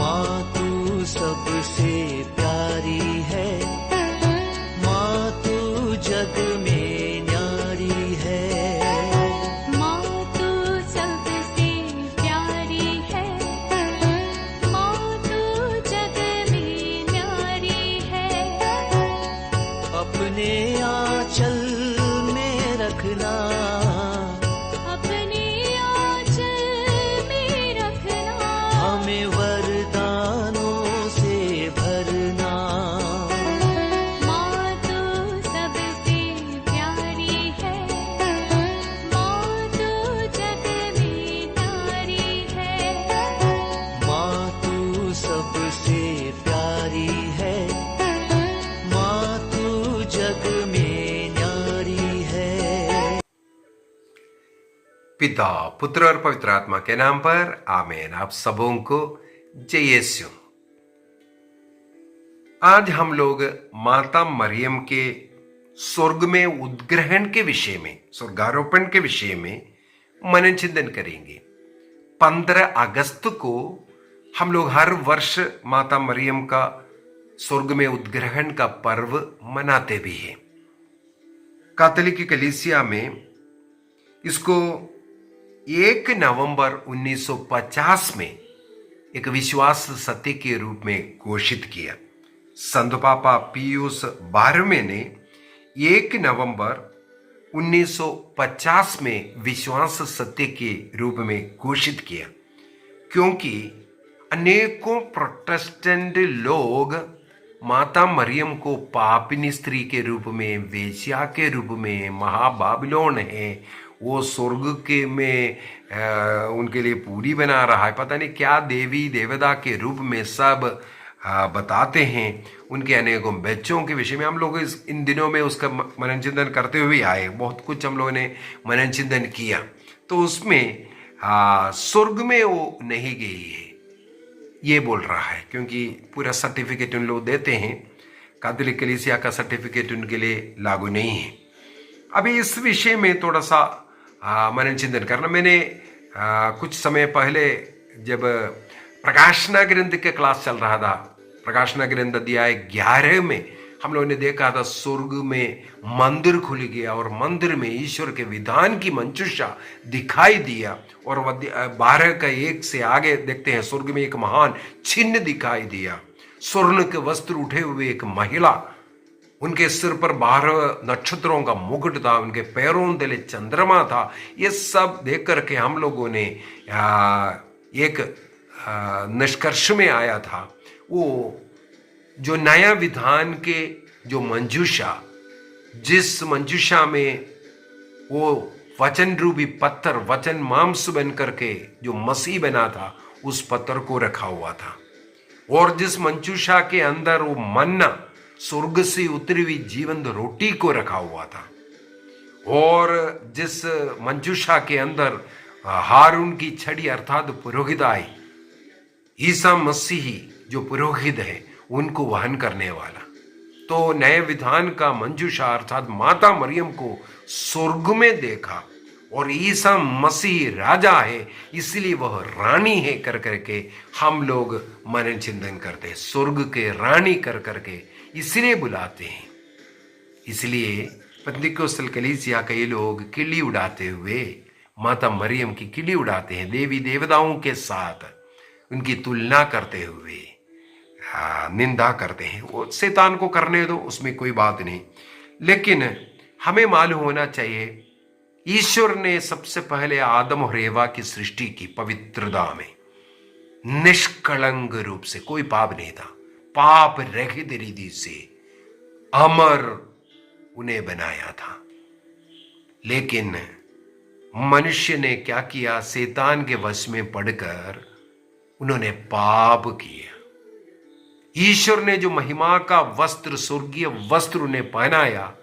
माँ तू सबसे प्यारी है, माँ तू जग में न्यारी है। माँ तू सबसे प्यारी है, माँ तू जग में न्यारी है। अपने आंचल में रखना, अपने आंचल में रखना। हमें वरदानों से भरना। माँ तू सबसे प्यारी है, माँ तू जग में न्यारी है। माँ तू सबसे प्यारी है, माँ तू जग में न्यारी है। पिता, पुत्र और पवित्र आत्मा के नाम पर आमीन। आप सबों को जय यीशु। आज हम लोग माता मरियम के स्वर्ग में उद्ग्रहण के विषय में, स्वर्गारोपण के विषय में मनन चिंतन करेंगे। 15 अगस्त को हम लोग हर वर्ष माता मरियम का स्वर्ग में उद्ग्रहण का पर्व मनाते भी हैं। कैथोलिक कलीसिया में इसको 1 नवंबर 1950 में एक विश्वास सत्य के रूप में घोषित किया। संत पापा पियूस 12वें ने 1 नवंबर 1950 में विश्वास सत्य के रूप में घोषित किया, क्योंकि अनेकों प्रोटेस्टेंट लोग माता मरियम को पापिनी स्त्री के रूप में, वेश्या के रूप में, महाबाबिलोन है, वो स्वर्ग के में उनके लिए पूरी बना रहा है, पता नहीं क्या देवी देवता के रूप में सब बताते हैं। उनके अनेकों बच्चों के विषय में हम लोग इन दिनों में उसका मनन चिंतन करते हुए आए। बहुत कुछ हम लोगों ने मनन चिंतन किया, तो उसमें स्वर्ग में वो नहीं गई है ये बोल रहा है, क्योंकि पूरा सर्टिफिकेट उन लोग देते हैं। कैथोलिक कलीसिया का सर्टिफिकेट उनके लिए लागू नहीं है। अभी इस विषय में थोड़ा सा मनन चिंतन करना। मैंने कुछ समय पहले जब प्रकाशना ग्रंथ के क्लास चल रहा था, प्रकाशना ग्रंथ अध्याय 11 में हम लोगों ने देखा था स्वर्ग में मंदिर खुल गया और मंदिर में ईश्वर के विधान की मंजूषा दिखाई दिया। और 12 का 1 से आगे देखते हैं, स्वर्ग में एक महान चिन्ह दिखाई दिया, स्वर्ण के वस्त्र उठे हुए एक महिला, उनके सिर पर 12 नक्षत्रों का मुकुट था, उनके पैरों तले चंद्रमा था। ये सब देख करके हम लोगों ने एक निष्कर्ष में आया था, वो जो नया विधान के जो मंजूषा, जिस मंजूषा में वो वचन रूपी पत्थर, वचन मांस बन करके जो मसीह बना था, उस पत्थर को रखा हुआ था। और जिस मंजूषा के अंदर वो मन्ना, स्वर्ग से उतरी हुई जीवंत रोटी को रखा हुआ था, और जिस मंजूषा के अंदर हारून की छड़ी अर्थात पुरोहित आई, ईसा मसीह जो पुरोहित है उनको वहन करने वाला। तो नए विधान का मंजूषा अर्थात माता मरियम को स्वर्ग में देखा, और ईसा मसीह राजा है, इसलिए वह रानी है कर करके हम लोग मनन चिंतन करते हैं। स्वर्ग के रानी कर करके इसलिए बुलाते हैं। इसलिए पेंतिकोस्टल कलीसिया के लोग किली उड़ाते हुए माता मरियम की किली उड़ाते हैं, देवी देवताओं के साथ उनकी तुलना करते हुए निंदा करते हैं। वो शैतान को करने दो, उसमें कोई बात नहीं, लेकिन हमें मालूम होना चाहिए ईश्वर ने सबसे पहले आदम और एवा की सृष्टि की पवित्रता में, निष्कलंक रूप से, कोई पाप नहीं था, पाप रहित रीति से अमर उन्हें बनाया था। लेकिन मनुष्य ने क्या किया, शैतान के वश में पड़कर उन्होंने पाप किया। ईश्वर ने जो महिमा का वस्त्र, स्वर्गीय वस्त्र उन्हें पहनाया,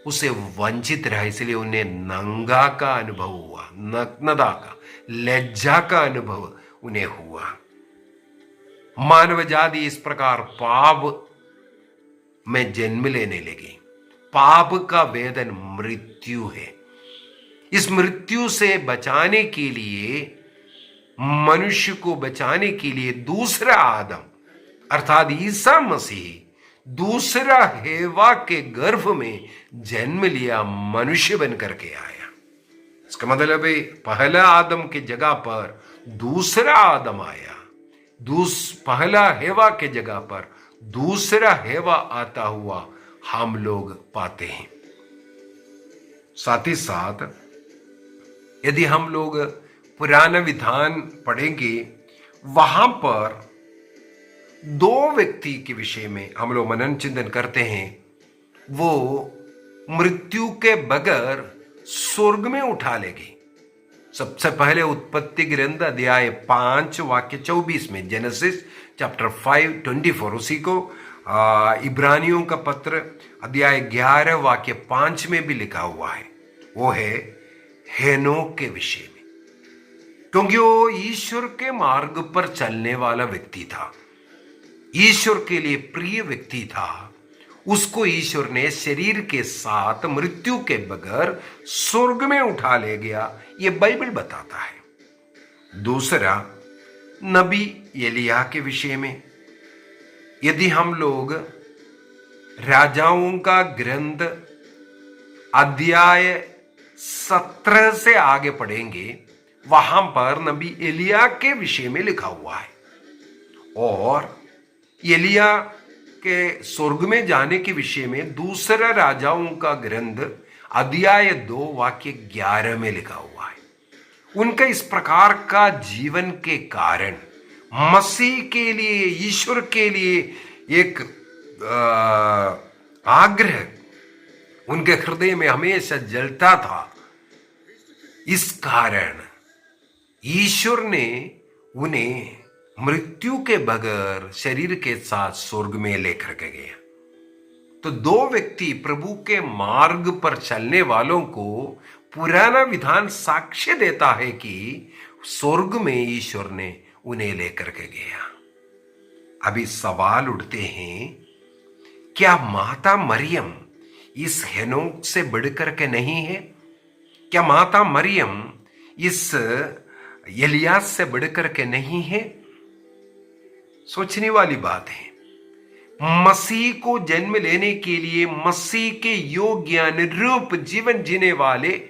उसे वंचित रहा, इसलिए उन्हें नंगा का अनुभव हुआ, नग्नता का, लज्जा का अनुभव उन्हें हुआ। मानव जाति इस प्रकार पाप में जन्म लेने लगी। पाप का वेदन मृत्यु है। इस मृत्यु से बचाने के लिए मनुष्य को बचाने के लिए दूसरा आदम अर्थात ईसा मसीह दूसरा हेवा के गर्भ में जन्म लिया, मनुष्य बन करके आया। इसका मतलब है पहला आदम की जगह पर दूसरा आदम आया, पहला हेवा के जगह पर दूसरा हेवा आता हुआ हम लोग पाते हैं। साथ ही साथ यदि हम लोग पुराना विधान पढ़ेंगे, वहां पर दो व्यक्ति के विषय में हम लोग मनन चिंतन करते हैं। वो मृत्यु के बगैर स्वर्ग में उठा ले गई। सबसे पहले उत्पत्ति ग्रंथ अध्याय 5 वाक्य 24 में, जेनेसिस चैप्टर 5:24, उसी को इब्रानियों का पत्र अध्याय 11 वाक्य 5 में भी लिखा हुआ है। वो है हेनोक के विषय में, क्योंकि वो ईश्वर के मार्ग पर चलने वाला व्यक्ति था, ईश्वर के लिए प्रिय व्यक्ति था। उसको ईश्वर ने शरीर के साथ मृत्यु के बगैर स्वर्ग में उठा ले गया, ये बाइबल बताता है। दूसरा नबी एलिया के विषय में, यदि हम लोग राजाओं का ग्रंथ अध्याय 17 से आगे पढ़ेंगे, वहां पर नबी एलिया के विषय में लिखा हुआ है। और एलिया के स्वर्ग में जाने के विषय में दूसरा राजाओं का ग्रंथ अध्याय 2 वाक्य 11 में लिखा हुआ है। उनका इस प्रकार का जीवन के कारण मसीह के लिए, ईश्वर के लिए एक आग्रह उनके हृदय में हमेशा जलता था। इस कारण ईश्वर ने उन्हें मृत्यु के बगैर शरीर के साथ स्वर्ग में लेकर के गया। तो दो व्यक्ति प्रभु के मार्ग पर चलने वालों को पुराना विधान साक्ष्य देता है कि स्वर्ग में ईश्वर ने उन्हें लेकर के गया। अभी सवाल उठते हैं, क्या माता मरियम इस हेनोक से बढ़कर के नहीं है? क्या माता मरियम इस एलियास से बढ़कर के नहीं है? सोचने वाली बात है। मसीह को जन्म लेने के लिए मसीह के योग्य अनुरूप जीवन जीने वाले,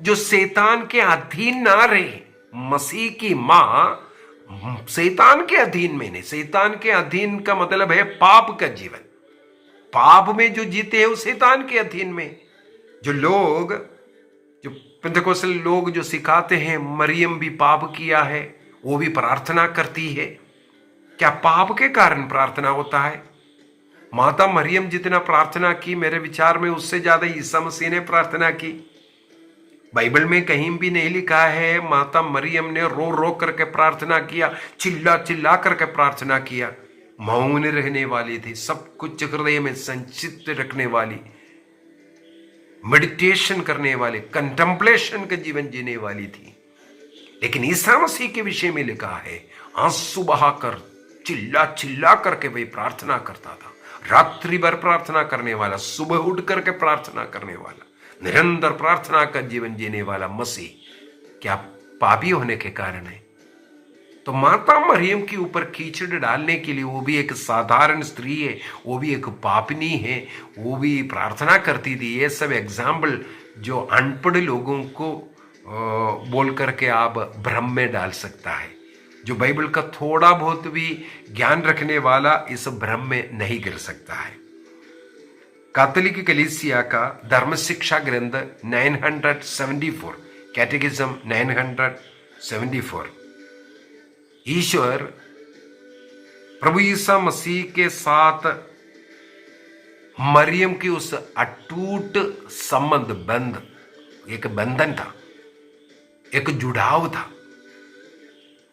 जो शैतान के अधीन ना रहे। मसीह की मां शैतान के अधीन में नहीं, शैतान के अधीन का मतलब है पाप का जीवन। पाप में जो जीते हैं वो शैतान के अधीन में। जो लोग, जो पेंटेकोस्टल लोग जो सिखाते हैं मरियम भी पाप किया है, वो भी प्रार्थना करती है, क्या पाप के कारण प्रार्थना होता है? माता मरियम जितना प्रार्थना की, मेरे विचार में उससे ज्यादा ईसा मसीह ने प्रार्थना की। बाइबल में कहीं भी नहीं लिखा है माता मरियम ने रो रो करके प्रार्थना किया, चिल्ला चिल्ला करके प्रार्थना किया। मौन रहने वाली थी, सब कुछ हृदय में संचित रखने वाली, मेडिटेशन करने वाले, कंटेम्पलेशन का जीवन जीने वाली थी। लेकिन ईसा मसीह के विषय में लिखा है आंसू बहाकर चिल्ला चिल्ला करके वही प्रार्थना करता था। रात्रि भर प्रार्थना करने वाला, सुबह उठ करके प्रार्थना करने वाला, निरंतर प्रार्थना का जीवन जीने वाला मसीह क्या पापी होने के कारण है? तो माता मरियम के ऊपर कीचड़ डालने के लिए, वो भी एक साधारण स्त्री है, वो भी एक पापनी है, वो भी प्रार्थना करती थी। ये सब एग्जाम्पल जो अनपढ़ लोगों को बोल करके आप भ्रम में डाल सकता है। जो बाइबल का थोड़ा बहुत भी ज्ञान रखने वाला इस भ्रम में नहीं गिर सकता है। कैथोलिक कलीसिया का धर्म शिक्षा ग्रंथ 974, कैटेकिज्म 974, ईश्वर प्रभु ईसा मसीह के साथ मरियम की उस अटूट संबंध, बंध, एक बंधन था, एक जुड़ाव था।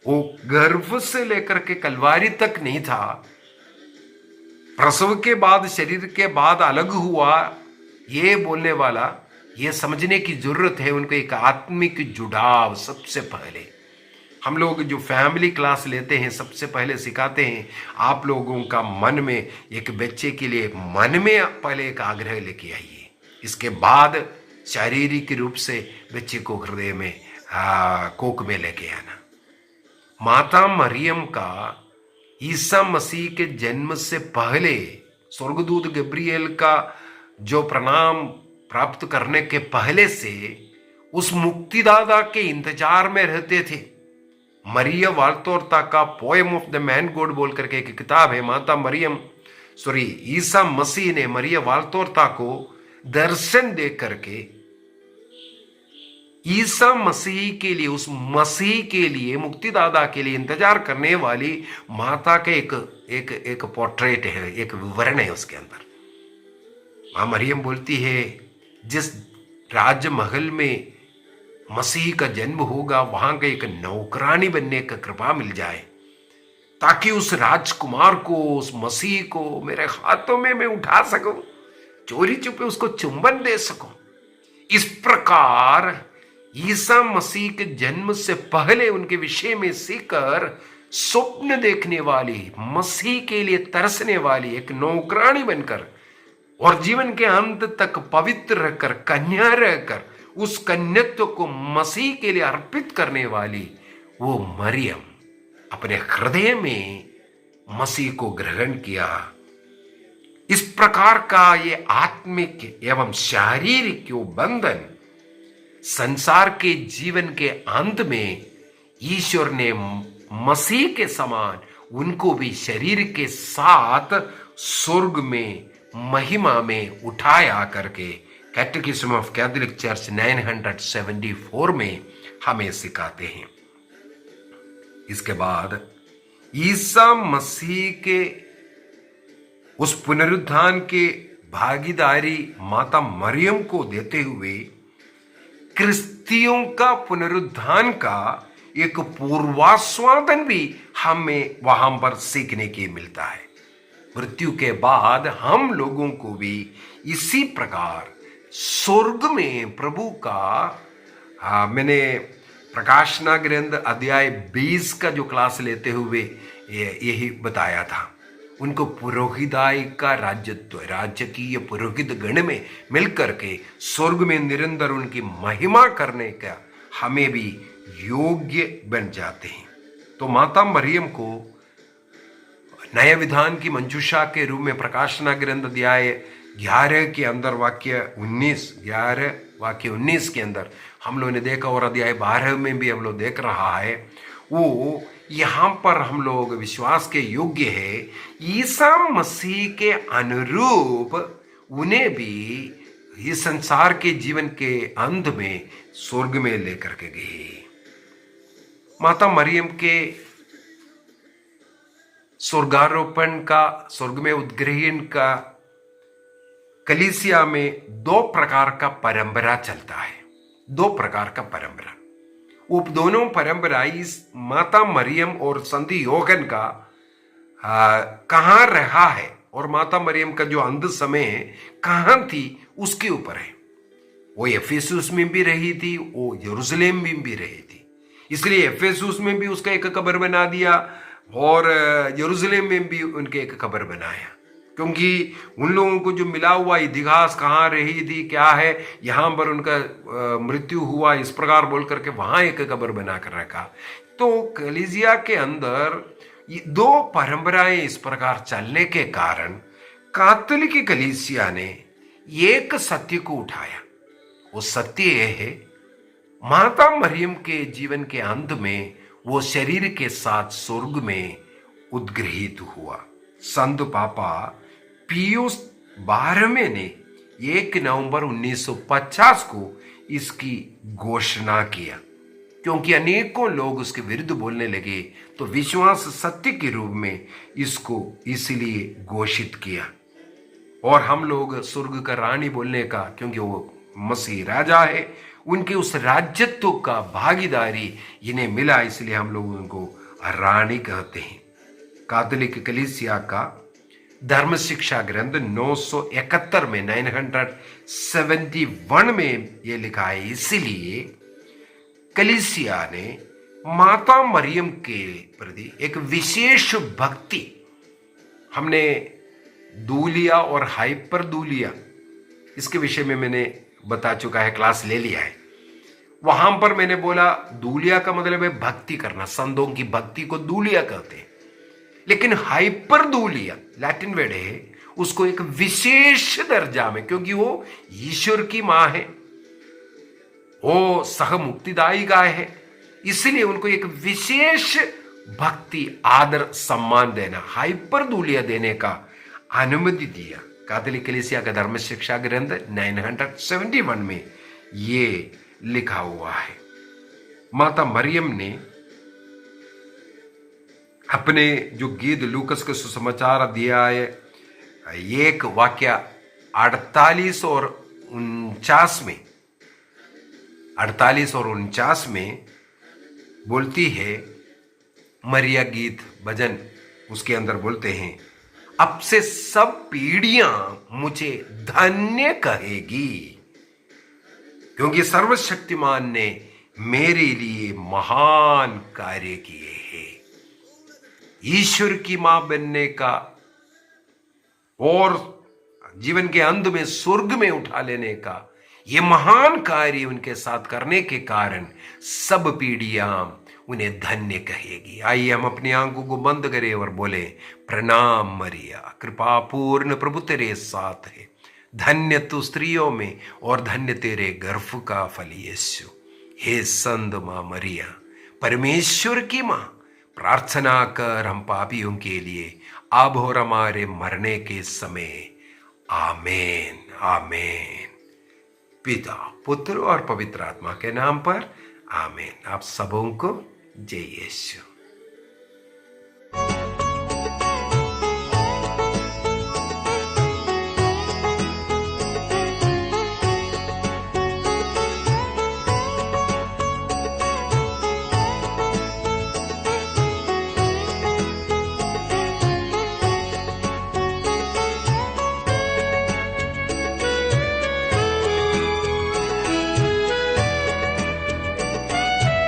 वो गर्भ से लेकर के कलवारी तक नहीं था, प्रसव के बाद, शरीर के बाद अलग हुआ, ये बोलने वाला, ये समझने की जरूरत है उनको एक आत्मिक जुड़ाव। सबसे पहले हम लोग जो फैमिली क्लास लेते हैं, सबसे पहले सिखाते हैं आप लोगों का मन में, एक बच्चे के लिए मन में पहले एक आग्रह लेके आइए, इसके बाद शारीरिक रूप से बच्चे को हृदय में कोख में लेके आना। माता मरियम का ईसा मसीह के जन्म से पहले स्वर्गदूत गब्रिएल का जो प्रणाम प्राप्त करने के पहले से उस मुक्तिदाता के इंतजार में रहते थे। मरिया वाल्तोरता का poem of the man God बोल करके एक किताब है। माता मरियम ईसा मसीह ने मरिया वाल्तोरता को दर्शन दे करके ईसा मसीह के लिए, उस मसीह के लिए, मुक्तिदाता के लिए इंतजार करने वाली माता के एक पोर्ट्रेट है, एक विवरण है उसके अंदर। मां मरियम बोलती है जिस राजमहल में मसीह का जन्म होगा वहां का एक नौकरानी बनने का कृपा मिल जाए, ताकि उस राजकुमार को, उस मसीह को मेरे हाथों में मैं उठा सकूं, चोरी चुपे उसको चुंबन दे सकूं। इस प्रकार ईसा मसीह के जन्म से पहले उनके विषय में सीखकर स्वप्न देखने वाली, मसीह के लिए तरसने वाली एक नौकरानी बनकर और जीवन के अंत तक पवित्र रहकर, कन्या रहकर, उस कन्यत्व को मसीह के लिए अर्पित करने वाली वो मरियम अपने हृदय में मसीह को ग्रहण किया। इस प्रकार का ये आत्मिक एवं शारीरिक बंधन संसार के जीवन के अंत में ईश्वर ने मसीह के समान उनको भी शरीर के साथ स्वर्ग में महिमा में उठाया करके कैटेकिज्म ऑफ कैथोलिक चर्च 974 में हमें सिखाते हैं। इसके बाद ईसा मसीह के उस पुनरुत्थान के भागीदारी माता मरियम को देते हुए क्रिस्तियों का पुनरुत्थान का एक पूर्वास्वादन भी हमें वहां पर सीखने के मिलता है। मृत्यु के बाद हम लोगों को भी इसी प्रकार स्वर्ग में प्रभु का मैंने प्रकाशना ग्रंथ अध्याय 20 का जो क्लास लेते हुए यही बताया था। उनको पुरोहिताई का राज्यत्व, राजकीय पुरोहित गण में मिलकर के स्वर्ग में निरंतर उनकी महिमा करने का हमें भी योग्य बन जाते हैं। तो माता मरियम को नए विधान की मंजूषा के रूप में प्रकाशना ग्रंथ अध्याय 11 के अंदर वाक्य 19 के अंदर हम लोगों ने देखा, और अध्याय 12 में भी हम लोग देख रहा है, वो यहाँ पर हम लोग विश्वास के योग्य है। ईसा मसीह के अनुरूप उन्हें भी इस संसार के जीवन के अंत में स्वर्ग में लेकर के गए। माता मरियम के स्वर्गारोपण का, स्वर्ग में उत्ग्रहण का कलीसिया में दो प्रकार का परंपरा चलता है। दो प्रकार का परंपरा, वो दोनों परंपरा इस माता मरियम और संत योहन का कहाँ रहा है और माता मरियम का जो अंत समय है कहाँ थी उसके ऊपर है। वो एफेसुस में भी रही थी, वो यरूशलेम में भी रही थी, इसलिए एफेसुस में भी उसका एक कब्र बना दिया और यरूशलेम में भी उनके एक कब्र बनाया, क्योंकि उन लोगों को जो मिला हुआ इतिहास कहाँ रही थी, क्या है, यहाँ पर उनका मृत्यु हुआ, इस प्रकार बोल करके वहां एक कब्र बना कर रखा। तो कलीसिया के अंदर दो परंपराएं इस प्रकार चलने के कारण कैथोलिक कलीसिया ने एक सत्य को उठाया। वो सत्य यह है, माता मरियम के जीवन के अंत में वो शरीर के साथ स्वर्ग में उद्ग्रहित हुआ। संत पापा पियुस 12वें ने 1 नवंबर 1950 को इसकी घोषणा किया, क्योंकि अनेकों लोग उसके विरुद्ध बोलने लगे तो विश्वास सत्य के रूप में इसको इसलिए घोषित किया। और हम लोग स्वर्ग का रानी बोलने का, क्योंकि वो मसीह राजा है, उनके उस राज्यत्व का भागीदारी इन्हें मिला, इसलिए हम लोग उनको रानी कहते हैं। कैथोलिक कलीसिया का धर्म शिक्षा ग्रंथ 971 में 971 में ये लिखा है, इसीलिए कलीसिया ने माता मरियम के प्रति एक विशेष भक्ति, हमने दूलिया और हाइपर दूलिया इसके विषय में मैंने बता चुका है, क्लास ले लिया है, वहां पर मैंने बोला दूलिया का मतलब है भक्ति करना, संतों की भक्ति को दूलिया कहते हैं। लेकिन हाइपर दूलिया लैटिन वर्ड है, उसको एक विशेष दर्जा में, क्योंकि वो ईश्वर की मां है, वो सह मुक्तिदायी गाय है, इसलिए उनको एक विशेष भक्ति, आदर, सम्मान देना, हाइपर दूलिया देने का अनुमति दिया। कैथोलिक कलीसिया का धर्म शिक्षा ग्रंथ 971 में ये लिखा हुआ है। माता मरियम ने अपने जो गीत लूकस के सुसमाचार अध्याय 1 वाक्य 48 और 49 में बोलती है, मरिया गीत भजन उसके अंदर बोलते हैं, अब से सब पीढ़ियां मुझे धन्य कहेगी, क्योंकि सर्वशक्तिमान ने मेरे लिए महान कार्य किए हैं। ईश्वर की मां बनने का और जीवन के अंत में स्वर्ग में उठा लेने का ये महान कार्य उनके साथ करने के कारण सब पीढ़ियां उन्हें धन्य कहेगी। आइए हम अपनी आंखों को बंद करें और बोले, प्रणाम मरिया, कृपा पूर्ण प्रभु तेरे साथ है, धन्य तू स्त्रियों में और धन्य तेरे गर्भ का फल यीशु। हे संत मां मरिया, परमेश्वर की मां, प्रार्थना कर हम पापियों के लिए अब और हमारे मरने के समय। आमेन आमेन। पिता, पुत्र और पवित्र आत्मा के नाम पर आमेन। आप सबों को जय यीशु।